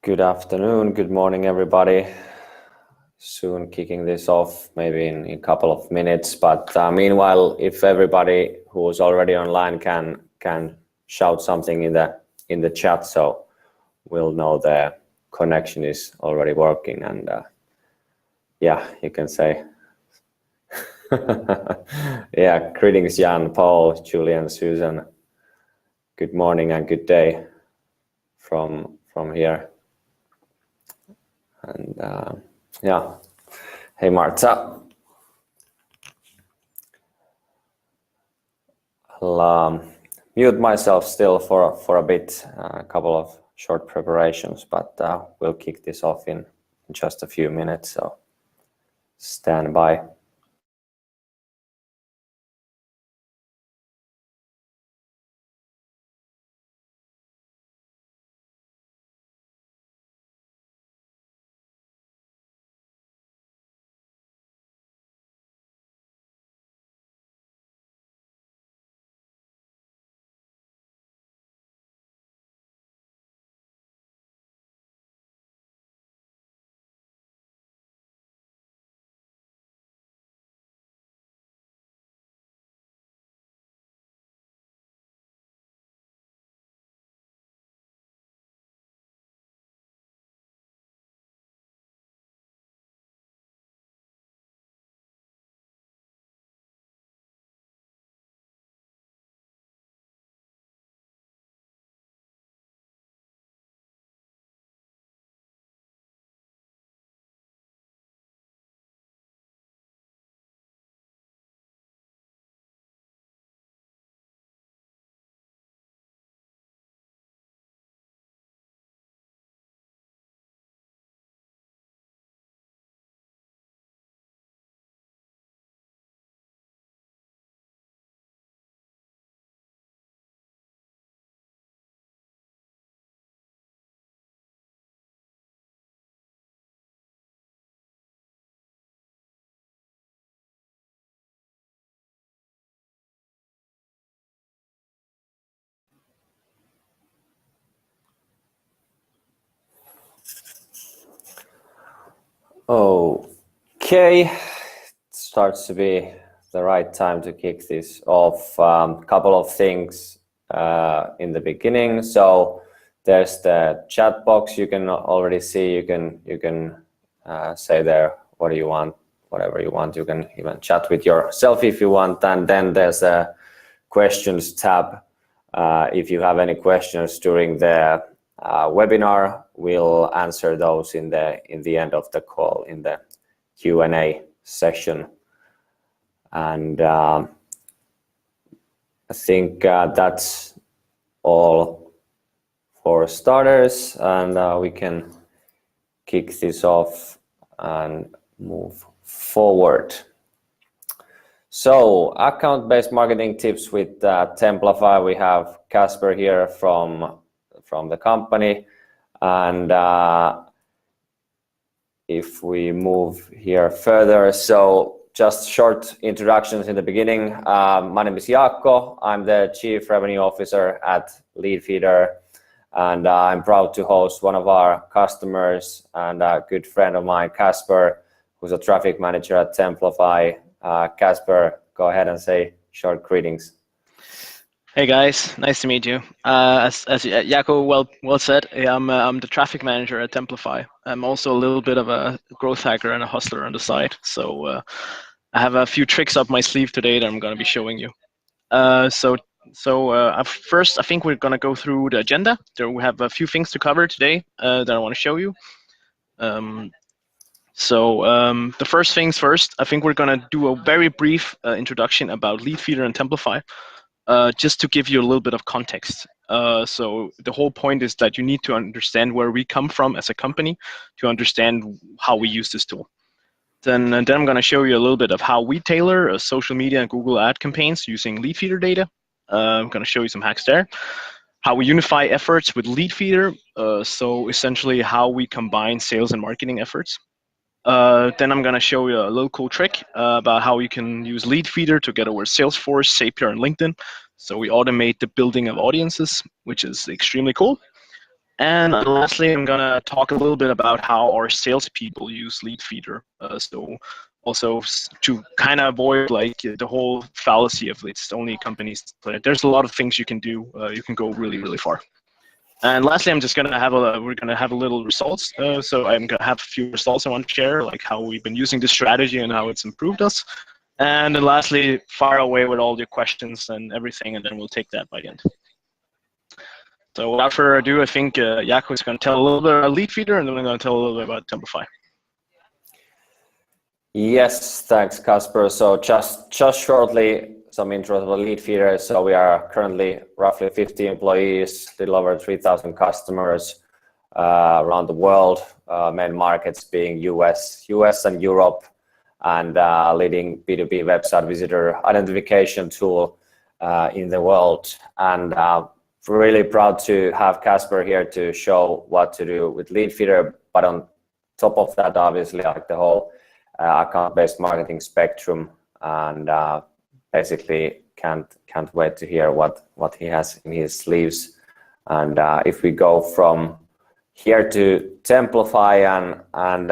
Good afternoon, good morning, everybody. Soon kicking this off, maybe in a couple of minutes. But meanwhile, if everybody who is already online can shout something in the chat, so we'll know the connection is already working. And yeah, you can say, yeah, greetings, Jan, Paul, Julian, Susan. Good morning and good day from here. And yeah, hey Marta. I'll mute myself still for a bit, a couple of short preparations, but we'll kick this off in just a few minutes, so stand by. Okay, it starts to be the right time to kick this off. Couple of things in the beginning. So there's the chat box. You can already see. You can say there what do you want, whatever you want. You can even chat with yourself if you want. And then there's a questions tab. If you have any questions during the webinar, we'll answer those in the end of the call in the Q&A session. And I think that's all for starters, and we can kick this off and move forward. So account-based marketing tips with Templafy. We have Casper here from the company, and if we move here further, so just short introductions in the beginning. My name is Jaakko. I'm the Chief Revenue Officer at Leadfeeder, and I'm proud to host one of our customers and a good friend of mine, Casper, who's a traffic manager at Templafy. Casper, go ahead and say short greetings. Hey guys, nice to meet you. As Jaakko well said, I'm the traffic manager at Templafy. I'm also a little bit of a growth hacker and a hustler on the side. So I have a few tricks up my sleeve today that I'm going to be showing you. First, I think we're going to go through the agenda. There we have a few things to cover today that I want to show you. The first things first, I think we're going to do a very brief introduction about Leadfeeder and Templafy. Just to give you a little bit of context. So the whole point is that you need to understand where we come from as a company to understand how we use this tool. Then I'm going to show you a little bit of how we tailor social media and Google ad campaigns using Leadfeeder data. I'm going to show you some hacks there. How we unify efforts with Leadfeeder. So essentially how we combine sales and marketing efforts. Then I'm going to show you a little cool trick about how you can use Leadfeeder together with Salesforce, Zapier, and LinkedIn. So we automate the building of audiences, which is extremely cool. And lastly, I'm gonna talk a little bit about how our salespeople use Leadfeeder. So also to kind of avoid like the whole fallacy of it's only companies. There's a lot of things you can do. You can go really, really far. And lastly, I'm just gonna have we're gonna have a little results. So I'm gonna have a few results I want to share, like how we've been using this strategy and how it's improved us. And then lastly, fire away with all your questions and everything, and then we'll take that by the end. So without further ado, I think Jaco is going to tell a little bit about Leadfeeder, and then I'm going to tell a little bit about Templafy. Yes, thanks, Casper. So just shortly, some intro about Leadfeeder. So we are currently roughly 50 employees, little over 3,000 customers around the world. Main markets being US and Europe, and leading B2B website visitor identification tool in the world. And really proud to have Casper here to show what to do with Leadfeeder. But on top of that, obviously, like the whole account-based marketing spectrum, and basically can't wait to hear what he has in his sleeves. And if we go from here to Templafy, and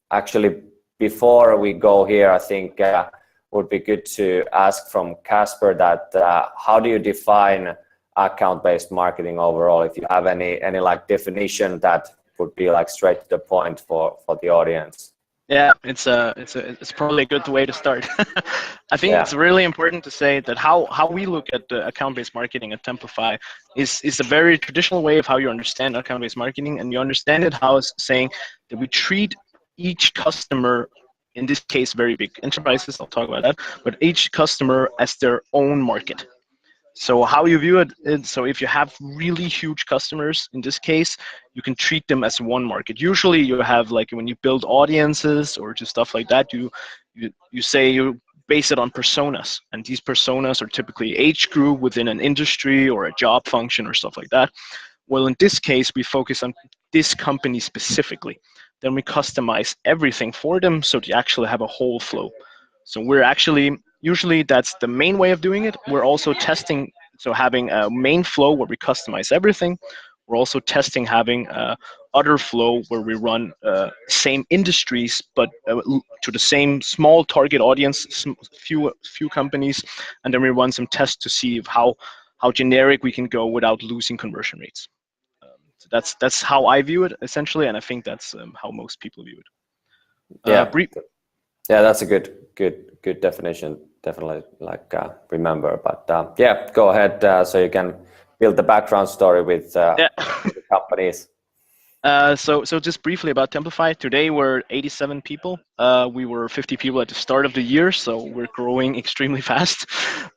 actually before we go here, I think would be good to ask from Casper that how do you define account-based marketing overall? If you have any like definition that would be like straight to the point for the audience. Yeah, it's probably a good way to start. I think it's really important to say that how we look at the account-based marketing at Templafy is a very traditional way of how you understand account-based marketing, and you understand it how it's saying that we treat each customer, in this case very big enterprises, I'll talk about that, but each customer as their own market. So how you view it, so if you have really huge customers, in this case, you can treat them as one market. Usually you have, like when you build audiences or just stuff like that, you say you base it on personas, and these personas are typically age group within an industry or a job function or stuff like that. Well, in this case, we focus on this company specifically. Then we customize everything for them so they actually have a whole flow. So we're actually, usually that's the main way of doing it. We're also testing, so having a main flow where we customize everything. We're also testing having other flow where we run same industries, but to the same small target audience, few companies, and then we run some tests to see how generic we can go without losing conversion rates. So that's how I view it essentially, and I think that's how most people view it. Yeah, that's a good definition. Definitely like remember, but yeah, go ahead so you can build the background story with the companies. So just briefly about Templafy. Today we're 87 people. We were 50 people at the start of the year, so we're growing extremely fast.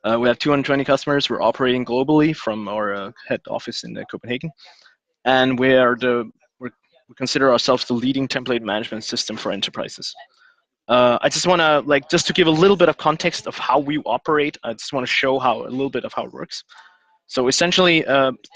We have 220 customers. We're operating globally from our head office in Copenhagen, and we consider ourselves the leading template management system for enterprises. I just want to just to give a little bit of context of how we operate. I just want to show a little bit of how it works. So essentially,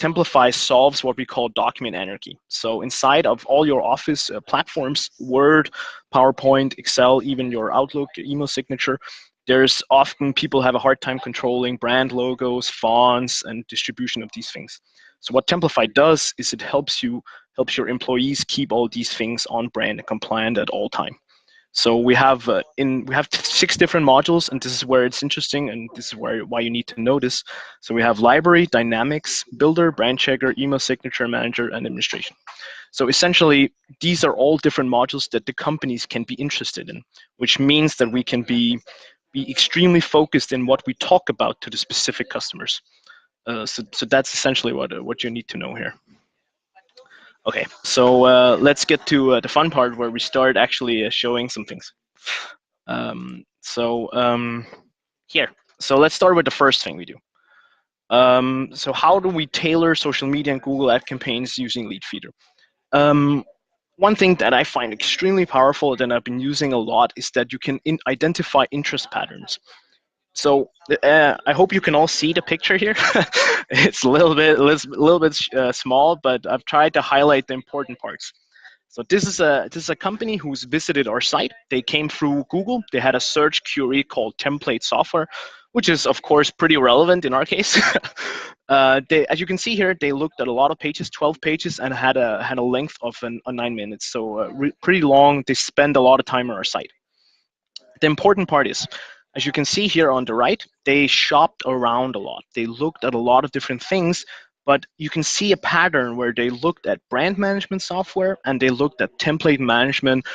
Templafy solves what we call document anarchy. So inside of all your Office platforms, Word, PowerPoint, Excel, even your Outlook, email signature, there's often people have a hard time controlling brand logos, fonts, and distribution of these things. So what Templafy does is it helps your employees keep all these things on brand and compliant at all time. So we have 6 different modules, and this is where it's interesting, and this is why you need to know this. So we have library, dynamics, builder, brand checker, email signature manager, and administration. So essentially, these are all different modules that the companies can be interested in, which means that we can be extremely focused in what we talk about to the specific customers. So that's essentially what you need to know here. Okay, so let's get to the fun part where we start actually showing some things. Here, so let's start with the first thing we do. So how do we tailor social media and Google ad campaigns using Leadfeeder? One thing that I find extremely powerful that I've been using a lot is that you can identify interest patterns. So I hope you can all see the picture here. It's a little bit small, but I've tried to highlight the important parts. So this is a company who's visited our site. They came through Google. They had a search query called template software, which is of course pretty relevant in our case. As you can see here, they looked at a lot of pages, 12 pages, and had a length of 9 minutes. So pretty long. They spend a lot of time on our site. The important part is, as you can see here on the right, they shopped around a lot. They looked at a lot of different things, but you can see a pattern where they looked at brand management software and they looked at template management,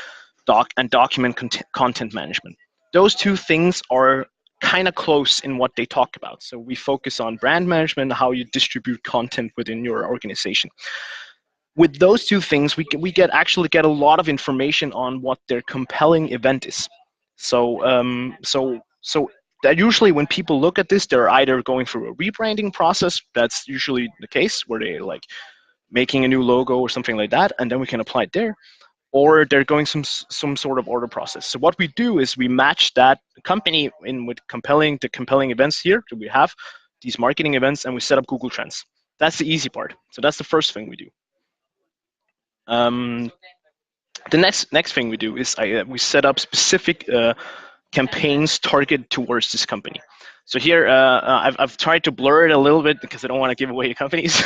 document content management. Those two things are kind of close in what they talk about. So we focus on brand management, how you distribute content within your organization. With those two things, we actually get a lot of information on what their compelling event is. So that usually when people look at this, they're either going through a rebranding process. That's usually the case where they like making a new logo or something like that, and then we can apply it there. Or they're going some sort of order process. So what we do is we match that company in with the compelling events here that we have, these marketing events, and we set up Google Trends. That's the easy part. So that's the first thing we do. The next thing we do is we set up specific campaigns targeted towards this company. So here I've tried to blur it a little bit because I don't want to give away the companies,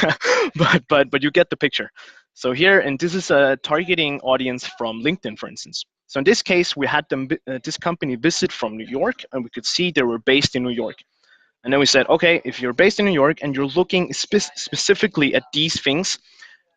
but you get the picture. So here, and this is a targeting audience from LinkedIn, for instance. So in this case, we had them this company visit from New York, and we could see they were based in New York. And then we said, okay, if you're based in New York and you're looking specifically at these things,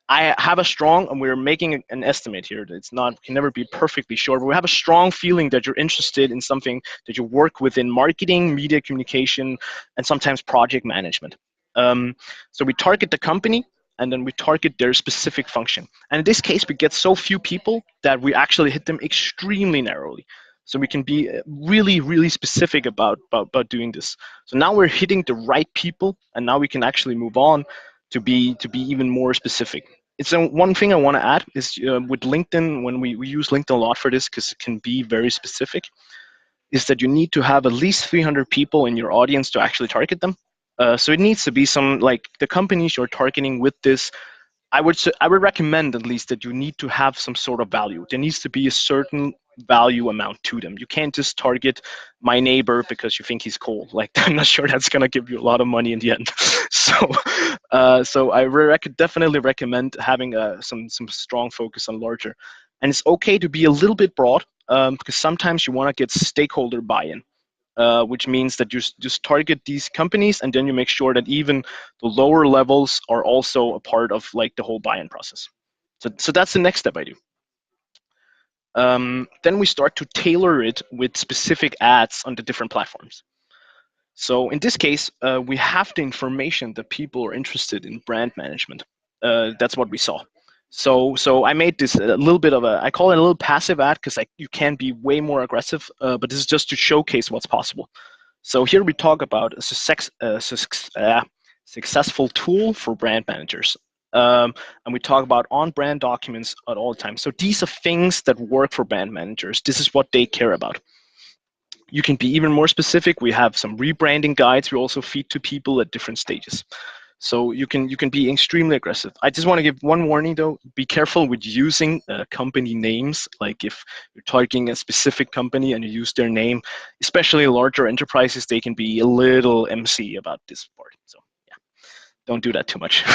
I have a strong, and we're making an estimate here. It's not, can never be perfectly sure, but we have a strong feeling that you're interested in something that you work within marketing, media communication, and sometimes project management. So we target the company, and then we target their specific function. And in this case, we get so few people that we actually hit them extremely narrowly. So we can be really, really specific about doing this. So now we're hitting the right people, and now we can actually move on to be even more specific. It's one thing I want to add is with LinkedIn, when we use LinkedIn a lot for this because it can be very specific, is that you need to have at least 300 people in your audience to actually target them. So it needs to be some, like the companies you're targeting with this, I would recommend at least that you need to have some sort of value. There needs to be a certain value amount to them. You can't just target my neighbor because you think he's cool. Like, I'm not sure that's gonna give you a lot of money in the end. So I definitely recommend having some strong focus on larger. And it's okay to be a little bit broad because sometimes you want to get stakeholder buy-in. Which means that you just target these companies, and then you make sure that even the lower levels are also a part of like the whole buy-in process. So that's the next step I do. Then we start to tailor it with specific ads on the different platforms. So in this case, we have the information that people are interested in brand management. That's what we saw. So I made this a little bit of I call it a little passive ad because you can be way more aggressive, but this is just to showcase what's possible. So here we talk about a successful tool for brand managers. And we talk about on-brand documents at all times. So these are things that work for brand managers. This is what they care about. You can be even more specific. We have some rebranding guides we also feed to people at different stages. So you can be extremely aggressive. I just want to give one warning though, be careful with using company names. Like if you're targeting a specific company and you use their name, especially larger enterprises, they can be a little MC about this part. So yeah, don't do that too much.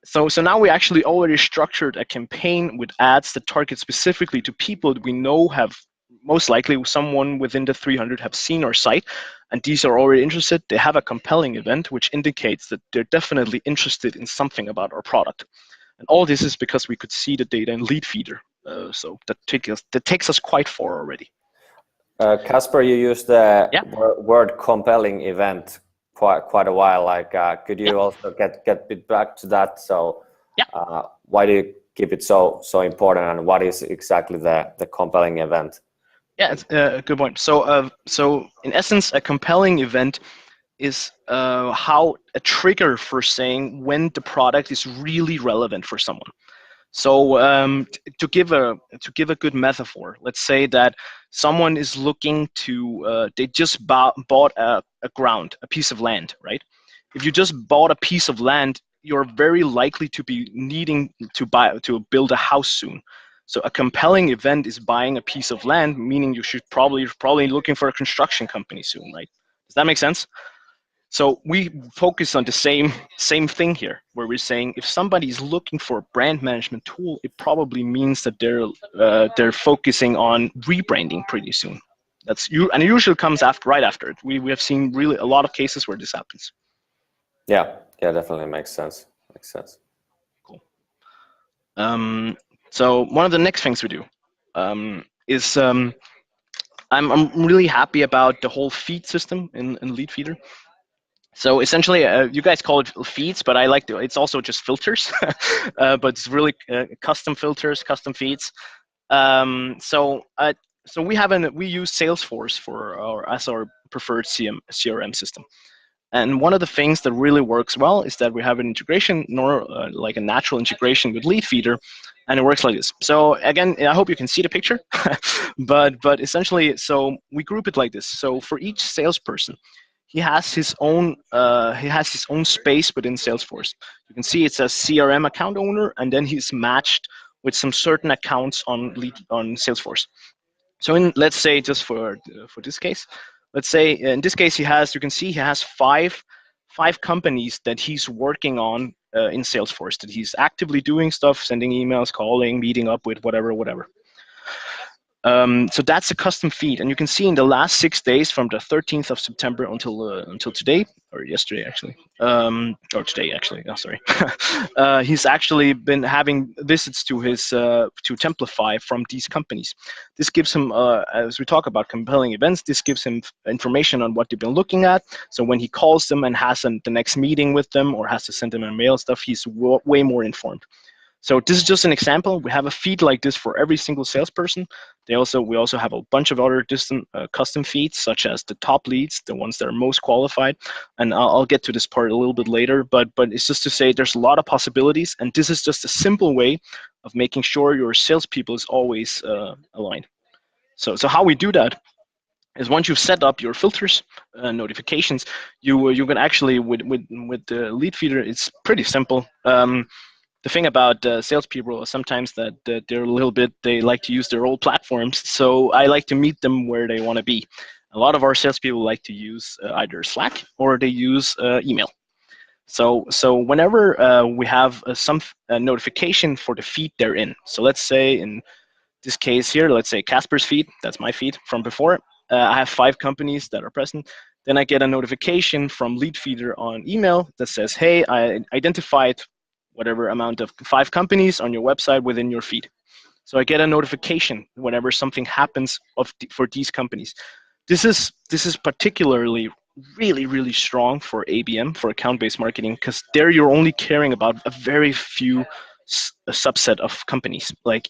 So now we actually already structured a campaign with ads that target specifically to people that we know have most likely someone within the 300 have seen our site, and these are already interested. They have a compelling event, which indicates that they're definitely interested in something about our product. And all this is because we could see the data in Leadfeeder. So that takes us quite far already. Casper, you used the word compelling event quite a while. Like, could you also get a bit back to that? So, why do you keep it so important, and what is exactly the compelling event? Yeah, it's a good point. So in essence, a compelling event is how a trigger for saying when the product is really relevant for someone. So to give a good metaphor, let's say that someone is looking to they just bought a piece of land, right? If you just bought a piece of land, you're very likely to be needing to build a house soon. So a compelling event is buying a piece of land, meaning you should probably looking for a construction company soon, right? Does that make sense? So we focus on the same thing here, where we're saying if somebody is looking for a brand management tool, it probably means that they're focusing on rebranding pretty soon. That's you, and it usually comes right after it. We have seen really a lot of cases where this happens. Yeah, definitely makes sense. Makes sense. Cool. So one of the next things we do is I'm really happy about the whole feed system in Leadfeeder. So essentially, you guys call it feeds, but I like to. It's also just filters, but it's really custom filters, custom feeds. So we use Salesforce as our preferred CRM system. And one of the things that really works well is that we have an integration, like a natural integration with Leadfeeder, and it works like this. So again, I hope you can see the picture, but essentially, so we group it like this. So for each salesperson, he has his own space within Salesforce. You can see it says CRM account owner, and then he's matched with some certain accounts on Salesforce. So let's say just for this case, let's say in this case you can see he has five companies that he's working on in Salesforce, that he's actively doing stuff, sending emails, calling, meeting up with, whatever. So that's a custom feed, and you can see in the last 6 days, from the 13th of September until today, or yesterday actually, or today actually. Oh, sorry. He's actually been having visits to his to Templafy from these companies. This gives him, as we talk about compelling events, this gives him information on what they've been looking at. So when he calls them and has the next meeting with them, or has to send them a mail stuff, he's way more informed. So this is just an example. We have a feed like this for every single salesperson. We also have a bunch of other custom feeds, such as the top leads, the ones that are most qualified. And I'll get to this part a little bit later, but it's just to say there's a lot of possibilities, and this is just a simple way of making sure your salespeople is always aligned. So how we do that is, once you've set up your filters, notifications, you can actually with the Leadfeeder, it's pretty simple. The thing about salespeople is sometimes that they're a little bit, they like to use their old platforms. So I like to meet them where they want to be. A lot of our salespeople like to use either Slack or they use email. So whenever we have some notification for the feed they're in. So let's say in this case here, let's say Casper's feed, that's my feed from before. I have 5 companies that are present. Then I get a notification from Leadfeeder on email that says, hey, I identified whatever amount of 5 companies on your website within your feed. So I get a notification whenever something happens for these companies. This is particularly really strong for ABM, for account-based marketing, because there you're only caring about a very few subset of companies. Like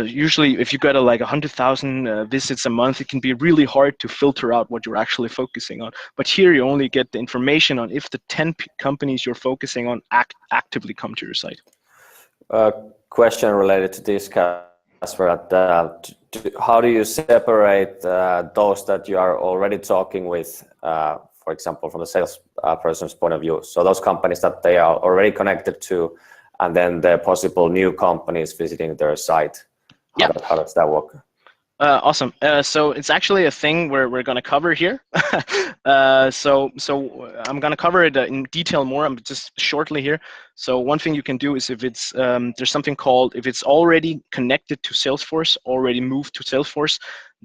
usually, if you get like 100,000 visits a month, it can be really hard to filter out what you're actually focusing on. But here, you only get the information on if the 10 companies you're focusing on actively come to your site. Question related to this, Casper. How do you separate those that you are already talking with, for example, from the sales person's point of view? So those companies that they are already connected to, and then the possible new companies visiting their site. How does that work? Awesome. So it's actually a thing we're going to cover here. So I'm going to cover it in detail more. I'm just shortly here. So one thing you can do is, if it's there's something called, if it's already connected to Salesforce, already moved to Salesforce,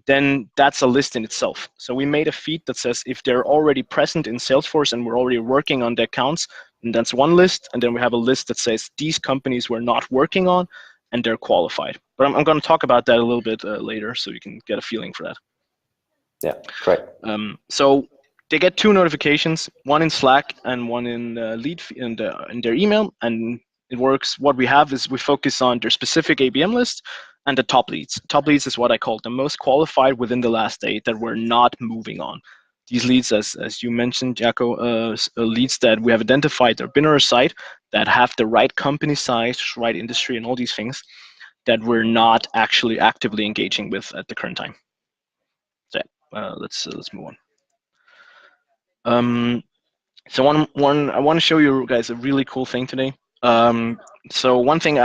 then that's a list in itself. So we made a feed that says if they're already present in Salesforce and we're already working on the accounts, and that's one list. And then we have a list that says these companies we're not working on and they're qualified. But I'm going to talk about that a little bit later, so you can get a feeling for that. Yeah, great. So they get 2 notifications, one in Slack and one in in their email, and it works. What we have is we focus on their specific ABM list and the top leads. Top leads is what I call the most qualified within the last day that we're not moving on. These leads, as you mentioned, Jaco, leads that we have identified that have been on our site, that have the right company size, right industry, and all these things that we're not actually actively engaging with at the current time. So let's move on. So one I want to show you guys a really cool thing today. So one thing,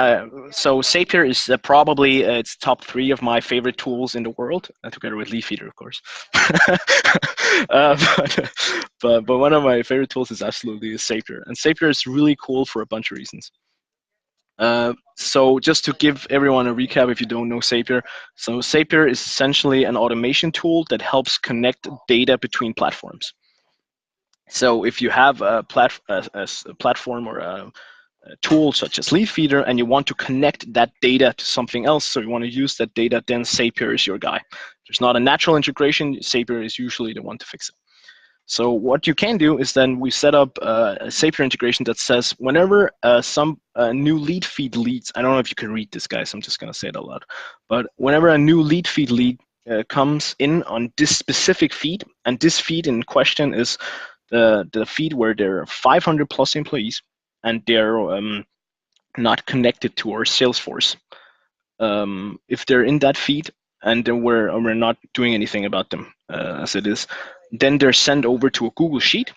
so Zapier is probably it's top 3 of my favorite tools in the world, together with Leafeeder, of course. But one of my favorite tools is absolutely Zapier, and Zapier is really cool for a bunch of reasons. So just to give everyone a recap, if you don't know Zapier, so Zapier is essentially an automation tool that helps connect data between platforms. So if you have a platform or a tool such as Leadfeeder and you want to connect that data to something else, so you want to use that data, then Zapier is your guy. There's not a natural integration, Zapier is usually the one to fix it. So what you can do is then we set up a Zapier integration that says whenever some new lead feed leads, I don't know if you can read this, guys, I'm just going to say it out loud, but whenever a new lead feed lead comes in on this specific feed, and this feed in question is the feed where there are 500 plus employees and they're not connected to our Salesforce. If they're in that feed and then we're not doing anything about them as it is, then they're sent over to a Google Sheet,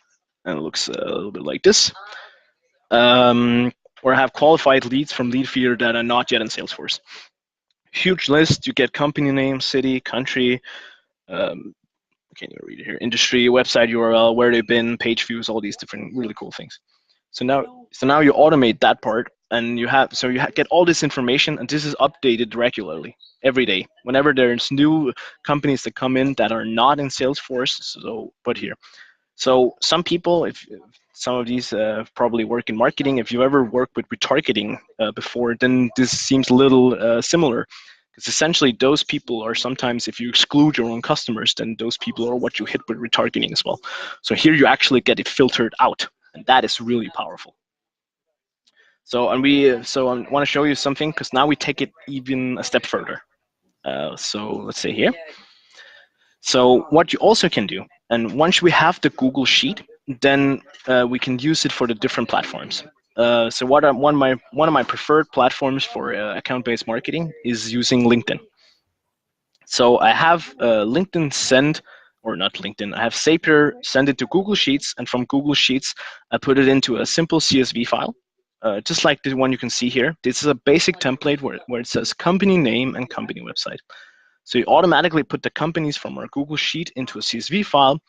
and it looks a little bit like this. Or have qualified leads from Leadfeeder that are not yet in Salesforce. Huge list. You get company name, city, country. Can't even read it here. Industry, website URL, where they've been, page views, all these different really cool things. So now you automate that part, and you get all this information, and this is updated regularly every day. Whenever there's new companies that come in that are not in Salesforce, but here. So some people, if some of these probably work in marketing, if you ever worked with retargeting before, then this seems a little similar. Because essentially those people are sometimes, if you exclude your own customers, then those people are what you hit with retargeting as well. So here you actually get it filtered out, and that is really powerful. So I want to show you something, because now we take it even a step further. So let's say here. So what you also can do, and once we have the Google Sheet, then we can use it for the different platforms. So one of my preferred platforms for account-based marketing is using LinkedIn. So I have LinkedIn send, or not LinkedIn, I have Zapier send it to Google Sheets, and from Google Sheets, I put it into a simple CSV file, just like the one you can see here. This is a basic template where it says company name and company website. So you automatically put the companies from our Google Sheet into a CSV file,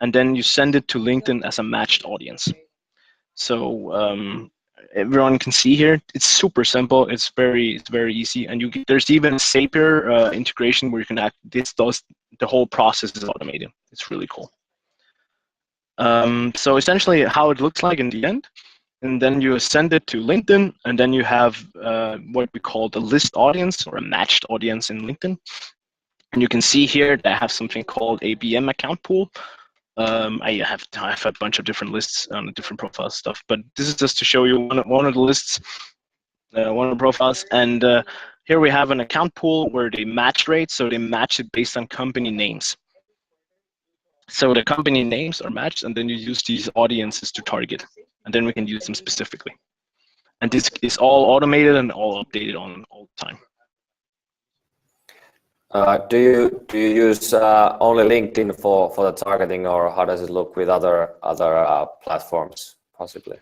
and then you send it to LinkedIn as a matched audience. So everyone can see here, it's super simple. It's very easy, and there's even a Zapier integration where you can the whole process is automated. It's really cool. So essentially, how it looks like in the end. And then you send it to LinkedIn, and then you have what we call the list audience, or a matched audience in LinkedIn. And you can see here that I have something called a BM account pool. I have a bunch of different lists on different profile stuff, but this is just to show you one of the lists, one of the profiles. And here we have an account pool where they match rate, so they match it based on company names. So the company names are matched, and then you use these audiences to target, and then we can use them specifically. And this is all automated and all updated all the time. Do you use only LinkedIn for the targeting, or how does it look with other platforms possibly?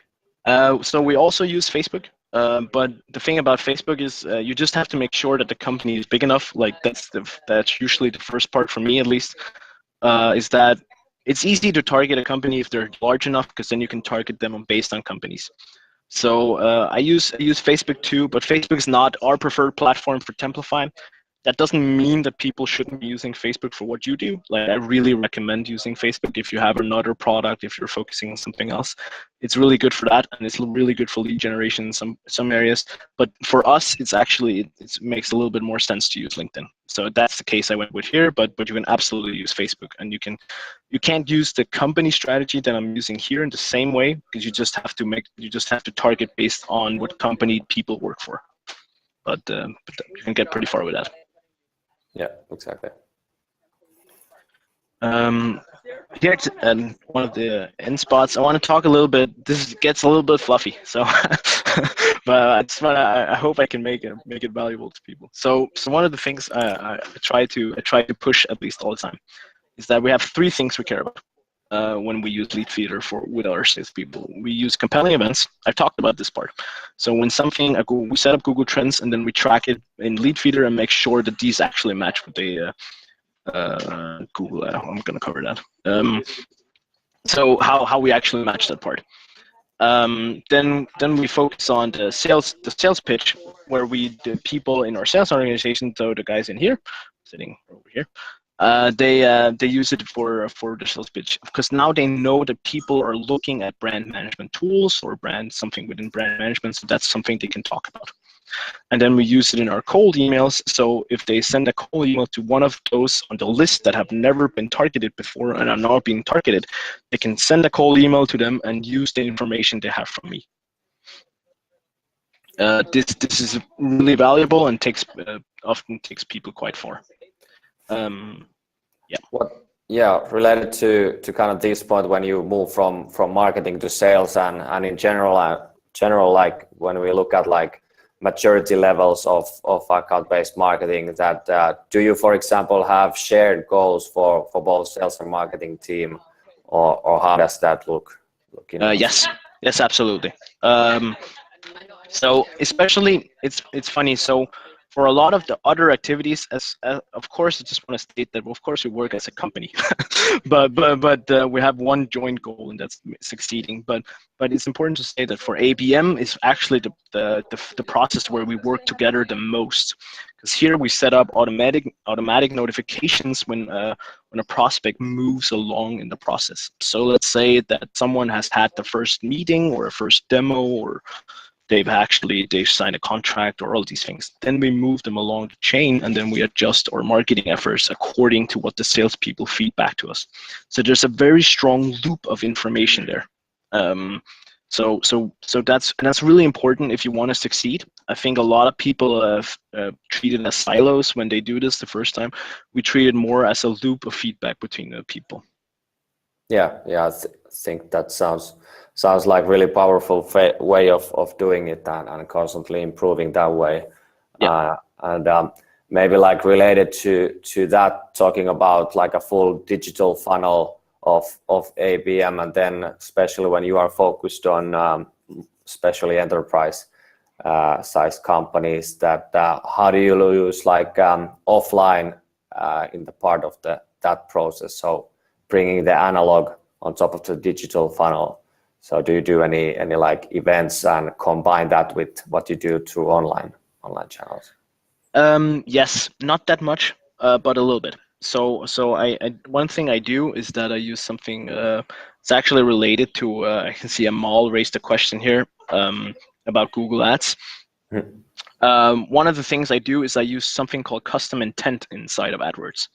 So we also use Facebook, but the thing about Facebook is you just have to make sure that the company is big enough. Like that's usually the first part for me, at least, is that it's easy to target a company if they're large enough, because then you can target them based on companies. So I use Facebook too, but Facebook is not our preferred platform for Templafy. That doesn't mean that people shouldn't be using Facebook for what you do. Like, I really recommend using Facebook if you have another product, if you're focusing on something else. It's really good for that, and it's really good for lead generation in some areas. But for us, it makes a little bit more sense to use LinkedIn. So that's the case I went with here, but you can absolutely use Facebook, and you can't use the company strategy that I'm using here in the same way, because you just have to target based on what company people work for. But you can get pretty far with that. Yeah, exactly. Here's one of the end spots. I want to talk a little bit. This gets a little bit fluffy, so but I hope I can make it valuable to people. So one of the things I try to push, at least all the time, is that we have 3 things we care about. when we use Leadfeeder with our salespeople. We use compelling events. I've talked about this part. So when we set up Google Trends and then we track it in Leadfeeder and make sure that these actually match with the Google. I'm going to cover that. So how we actually match that part. Then we focus on the sales pitch, where the people in our sales organization, so the guys in here, sitting over here, they use it for the sales pitch, because now they know that people are looking at brand management tools or something within brand management, so that's something they can talk about. And then we use it in our cold emails. So if they send a cold email to one of those on the list that have never been targeted before and are now being targeted, they can send a cold email to them and use the information they have from me. This is really valuable and often takes people quite far. Related to kind of this point, when you move from marketing to sales and in general, like when we look at like maturity levels of account-based marketing, that do you, for example, have shared goals for both sales and marketing team, or how does that look? Yes, absolutely. So especially, it's funny. So for a lot of the other activities, of course, I just want to state that of course we work as a company, but we have one joint goal, and that's succeeding. But it's important to say that for ABM is actually the process where we work together the most, because here we set up automatic notifications when a prospect moves along in the process. So let's say that someone has had the first meeting or a first demo, or they've signed a contract, or all these things. Then we move them along the chain, and then we adjust our marketing efforts according to what the salespeople feed back to us. So there's a very strong loop of information there. So that's really important if you want to succeed. I think a lot of people have treated as silos when they do this the first time. We treat it more as a loop of feedback between the people. Yeah, I think that sounds like really powerful way of doing it, and constantly improving that way. Yeah. Maybe like related to that, talking about like a full digital funnel of ABM, and then especially when you are focused on especially enterprise size companies, that how do you use like offline in the part of that process? So bringing the analog on top of the digital funnel. So do you do any like events and combine that with what you do through online channels? Yes, not that much, but a little bit. So I one thing I do is that I use something. It's actually related to. I can see Amal raised a question here about Google Ads. One of the things I do is I use something called custom intent inside of AdWords.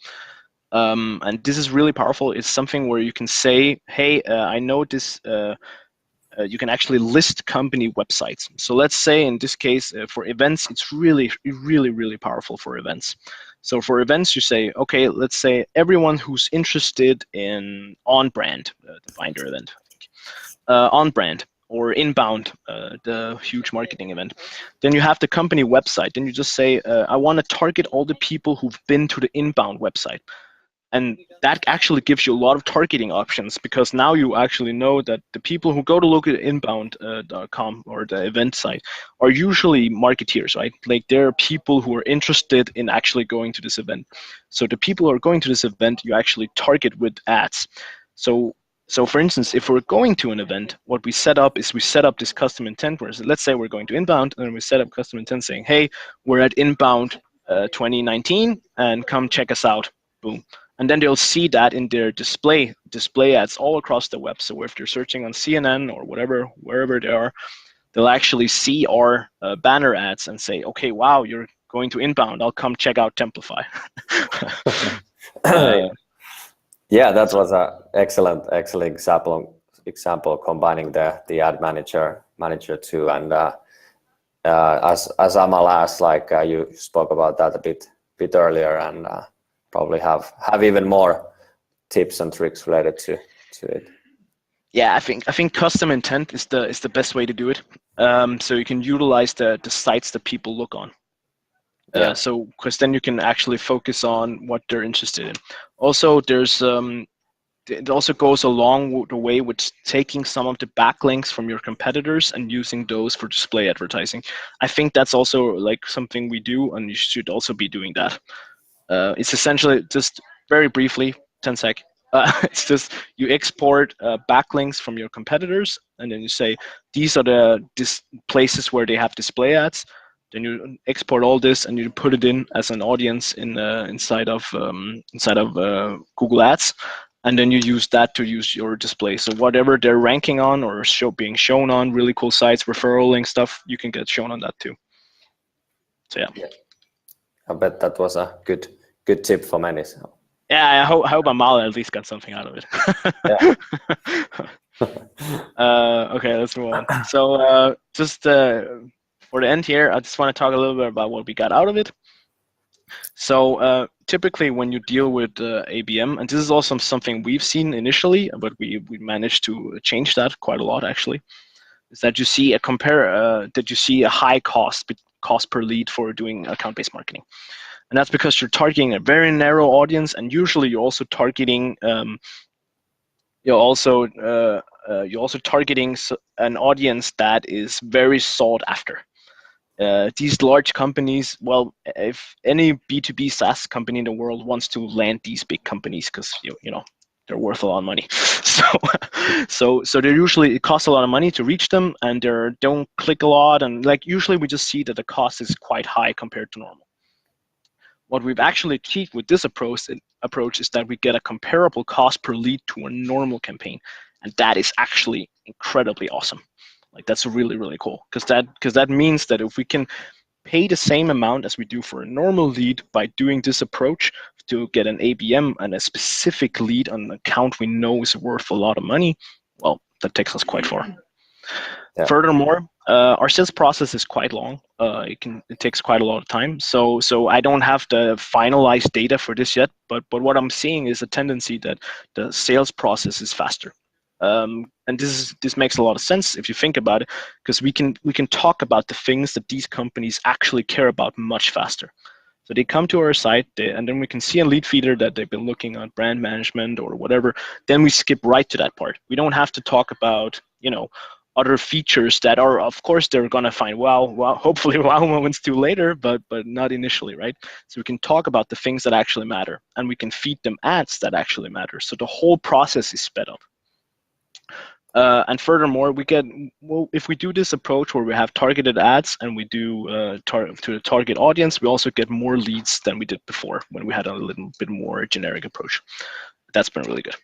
And this is really powerful. It's something where you can say, hey, I know this, you can actually list company websites. So let's say in this case, for events, it's really, really, really powerful for events. So for events, you say, okay, let's say everyone who's interested in on-brand, the Finder event, I think, on-brand, or inbound, the huge marketing event. Then you have the company website. Then you just say, I want to target all the people who've been to the inbound website. And that actually gives you a lot of targeting options, because now you actually know that the people who go to look at inbound.com or the event site are usually marketeers, right? Like there are people who are interested in actually going to this event. So the people who are going to this event, you actually target with ads. So for instance, if we're going to an event, what we set up is we set up this custom intent, where let's say we're going to inbound, and we set up custom intent saying, hey, we're at inbound 2019 and come check us out, boom. And then they'll see that in their display ads all across the web. So if they're searching on CNN or whatever, wherever they are, they'll actually see our banner ads and say, okay, wow, you're going to inbound. I'll come check out Templafy. Yeah, that was an excellent example combining the ad manager too. And as Amal asked, like you spoke about that a bit earlier, and probably have even more tips and tricks related to it. Yeah, I think custom intent is the best way to do it. So you can utilize the sites that people look on. Yeah. So because then you can actually focus on what they're interested in. Also, there's it also goes along the way with taking some of the backlinks from your competitors and using those for display advertising. I think that's also like something we do, and you should also be doing that. It's essentially just very briefly, 10 sec. It's just you export backlinks from your competitors, and then you say these are the places where they have display ads. Then you export all this and you put it in as an audience inside of Google Ads, and then you use that to use your display. So whatever they're ranking on or being shown on, really cool sites, referral link stuff, you can get shown on that too. So yeah. I bet that was a good tip for many. So. Yeah, I hope Amal at least got something out of it. Okay, let's move on. So just for the end here, I just want to talk a little bit about what we got out of it. So typically when you deal with ABM, and this is also something we've seen initially, but we managed to change that quite a lot actually, is that you see a high cost per lead for doing account-based marketing. And that's because you're targeting a very narrow audience, and usually you're also targeting you're also targeting an audience that is very sought after. These large companies, well, if any B2B SaaS company in the world wants to land these big companies, because you know they're worth a lot of money, so they're usually, it costs a lot of money to reach them, and they don't click a lot, and like usually we just see that the cost is quite high compared to normal. What we've actually achieved with this approach is that we get a comparable cost per lead to a normal campaign, and that is actually incredibly awesome. Like that's really, really cool, because that means that if we can pay the same amount as we do for a normal lead by doing this approach to get an ABM and a specific lead on an account we know is worth a lot of money, well, that takes us quite far. Yeah. Furthermore, our sales process is quite long. It takes quite a lot of time. So I don't have the finalized data for this yet, but what I'm seeing is a tendency that the sales process is faster. And this makes a lot of sense if you think about it, because we can talk about the things that these companies actually care about much faster. So they come to our site, and then we can see in Leadfeeder that they've been looking at brand management or whatever. Then we skip right to that part. We don't have to talk about, you know, other features that are, of course, they're gonna find hopefully wow moments too later, but not initially, right? So we can talk about the things that actually matter, and we can feed them ads that actually matter. So the whole process is sped up. And furthermore, if we do this approach where we have targeted ads and we do to the target audience, we also get more leads than we did before when we had a little bit more generic approach. That's been really good.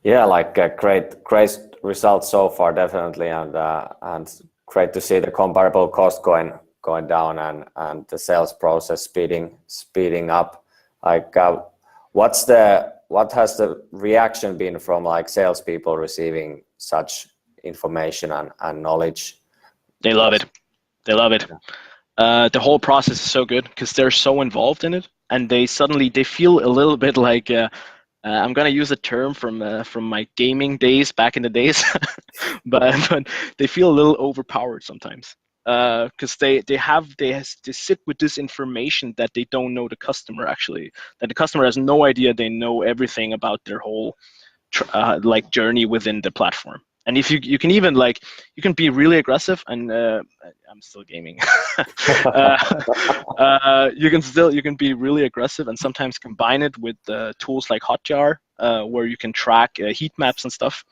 Yeah, like great results so far, definitely, and great to see the comparable cost going down and the sales process speeding up. Like, what has the reaction been from like salespeople receiving such information and knowledge? They love it. They love it. The whole process is so good because they're so involved in it, and they feel a little bit like. I'm gonna use a term from my gaming days back in the days, but they feel a little overpowered sometimes because they sit with this information that they don't know the customer actually, that the customer has no idea they know everything about their whole like journey within the platform. And if you can even like, you can be really aggressive, and I'm still gaming. You can be really aggressive and sometimes combine it with tools like Hotjar, where you can track heat maps and stuff,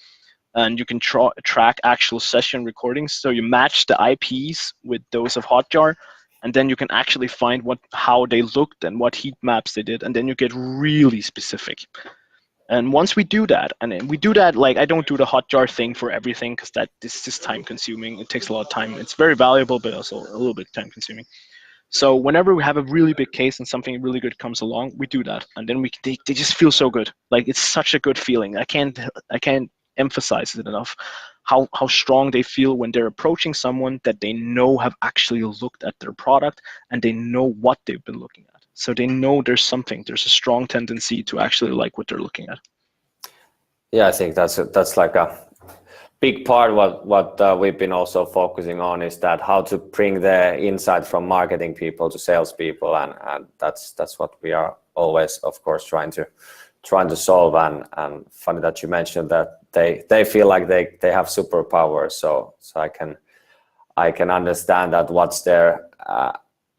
and you can track actual session recordings. So you match the IPs with those of Hotjar, and then you can actually find how they looked and what heat maps they did, and then you get really specific. And once we do that, like, I don't do the Hotjar thing for everything because this is time consuming. It takes a lot of time. It's very valuable, but also a little bit time consuming. So whenever we have a really big case and something really good comes along, we do that, and then they just feel so good. Like, it's such a good feeling. I can't emphasize it enough how strong they feel when they're approaching someone that they know have actually looked at their product and they know what they've been looking at. So they know there's a strong tendency to actually like what they're looking at. Yeah, I think that's like a big part. What we've been also focusing on is that how to bring the insight from marketing people to salespeople, and that's what we are always, of course, trying trying to solve. And funny that you mentioned that they feel like they have superpowers. So I can understand that what's their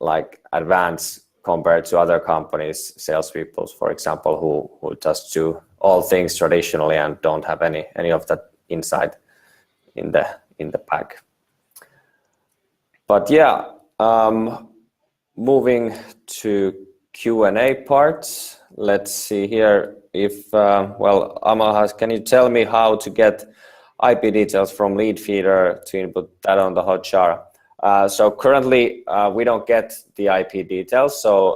like advance compared to other companies, salespeople, for example, who just do all things traditionally and don't have any of that insight in the pack. But yeah, moving to Q&A parts. Let's see here if well, Amal, can you tell me how to get IP details from Leadfeeder to input that on the Hotjar? So currently we don't get the IP details. So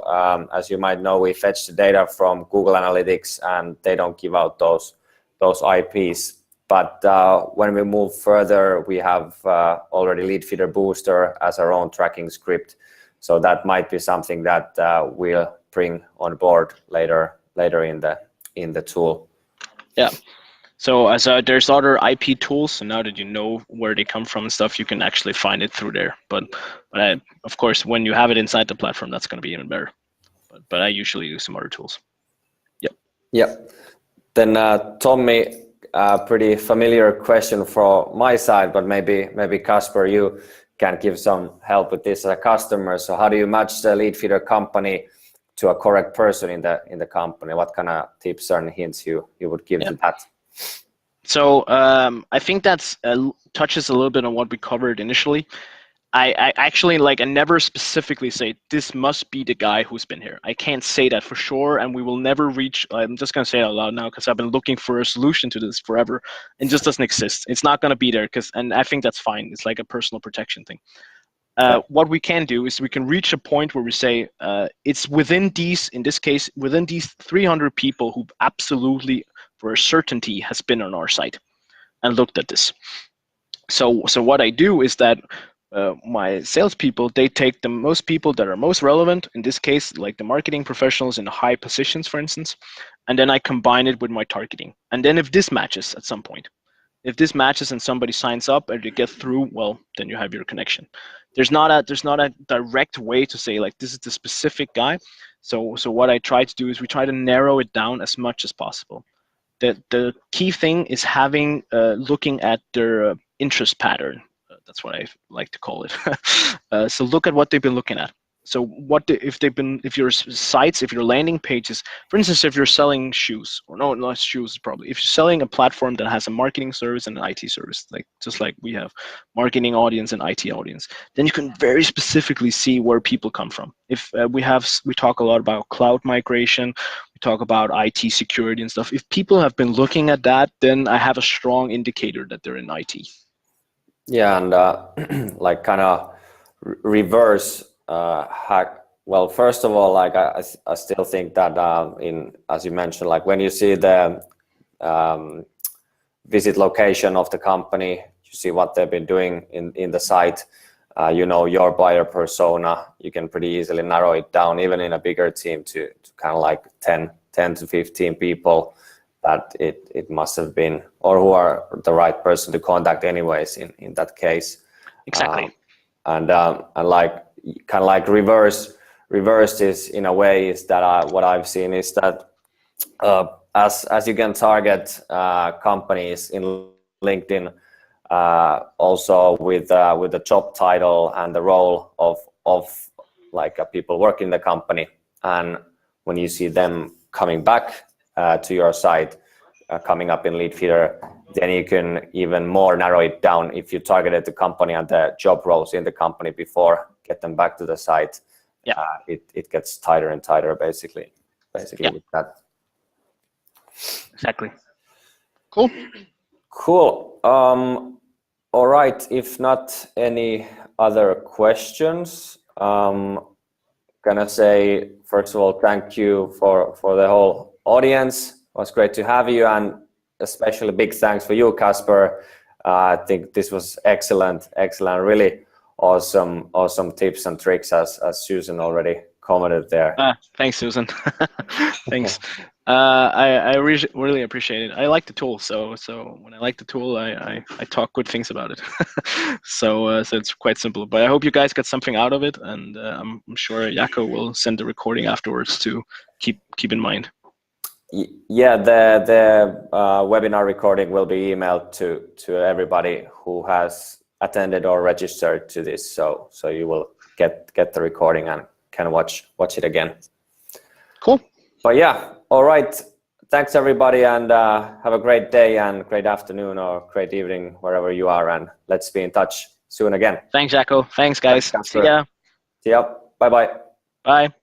as you might know, we fetch the data from Google Analytics and they don't give out those IPs. But when we move further, we have already Leadfeeder Booster as our own tracking script. So that might be something that we'll bring on board later in the tool. Yeah. So as there's other IP tools, so now that you know where they come from and stuff, you can actually find it through there. But of course, when you have it inside the platform, that's going to be even better. But I usually use some other tools. Yep. Yep. Then Tommy, pretty familiar question from my side, but maybe Casper, you can give some help with this as a customer. So how do you match the Leadfeeder company to a correct person in the company? What kind of tips and hints you would give to that? So I think that's touches a little bit on what we covered initially. I actually I never specifically say this must be the guy who's been here. I can't say that for sure, and we will never reach. I'm just gonna say it out loud now because I've been looking for a solution to this forever, and it just doesn't exist. It's not gonna be there and I think that's fine. It's like a personal protection thing. What we can do is we can reach a point where we say it's within these, in this case, within these 300 people who absolutely, for a certainty, has been on our site and looked at this. So what I do is that my salespeople, they take the most people that are most relevant, in this case, like the marketing professionals in high positions, for instance, and then I combine it with my targeting. And then if this matches at some point, if this matches and somebody signs up and they get through, well, then you have your connection. There's not a direct way to say like this is the specific guy. So what I try to do is we try to narrow it down as much as possible. The key thing is having looking at their interest pattern. That's what I like to call it. So look at what they've been looking at. So if your sites, if your landing pages, for instance, if you're selling shoes, or no, not shoes probably, if you're selling a platform that has a marketing service and an IT service, just like we have marketing audience and IT audience, then you can very specifically see where people come from. If we talk a lot about cloud migration, we talk about IT security and stuff. If people have been looking at that, then I have a strong indicator that they're in IT. Yeah, and like kind of reverse hack. Well, first of all, like I still think that as you mentioned, like when you see the visit location of the company, you see what they've been doing in the site, you know your buyer persona, you can pretty easily narrow it down, even in a bigger team, to kind of like 10 to 15 people that it must have been, or who are the right person to contact anyways in that case. Exactly. And like kind of like reverse this in a way is that what I've seen is that as you can target companies in LinkedIn also with the job title and the role of like people working in the company, and when you see them coming back to your site, coming up in Leadfeeder, then you can even more narrow it down. If you targeted the company and the job roles in the company before, get them back to the site. Yeah, it gets tighter and tighter, basically yeah. With that. Exactly. Cool. All right. If not any other questions, gonna say first of all thank you for the whole audience. It was great to have you, and especially big thanks for you, Casper. I think this was excellent, really awesome tips and tricks as Susan already commented there. Thanks, Susan. Thanks. I really appreciate it. I like the tool, so when I like the tool, I talk good things about it. So it's quite simple. But I hope you guys got something out of it, and I'm sure Jaakko will send the recording afterwards to keep in mind. Yeah, the webinar recording will be emailed to everybody who has attended or registered to this, so you will get the recording and can watch it again. Cool. But yeah, all right. Thanks everybody, and have a great day and great afternoon or great evening wherever you are, and let's be in touch soon again. Thanks, Jacko. Thanks, guys. Thanks, See ya. See ya. Bye bye. Bye.